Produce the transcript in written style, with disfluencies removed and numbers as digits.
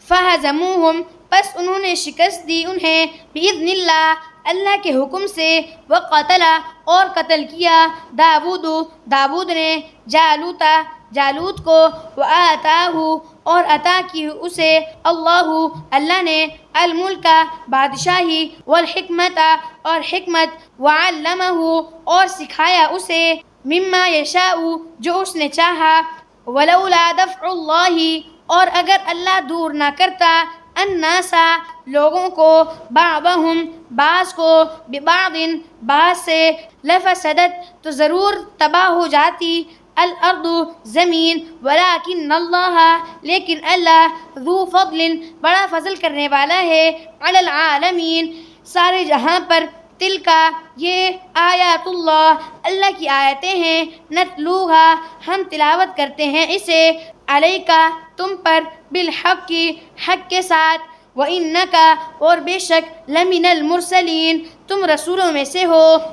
فہزموہم پس انہوں نے شکست دی انہیں بإذن اللہ اللہ کے حکم سے وقتل اور قتل کیا داود نے جالوت کو وآتاہ اور عطا کی اسے اللہ نے الملک بادشاہی والحکمت اور حکمت وعلمہ اور سکھایا اسے مما یشاء جو اس نے چاہا ولولا دفع اللہ اور اگر اللہ دور نہ کرتا الناس لوگوں کو بعضهم بعض کو ببعض بعض سے لفسدت تو ضرور تباہ ہو جاتی الارض زمین ولکن اللہ لیکن اللہ ذو فضل بڑا فضل کرنے والا ہے علی العالمین سارے جہاں پر تلکا یہ آیات اللہ کی آیتیں ہیں نتلوہا ہم تلاوت کرتے ہیں اسے علیکا تم پر بالحق حق کے ساتھ وَإِنَّكَ اور بے شک لَمِنَ الْمُرْسَلِينَ تم رسولوں میں سے ہو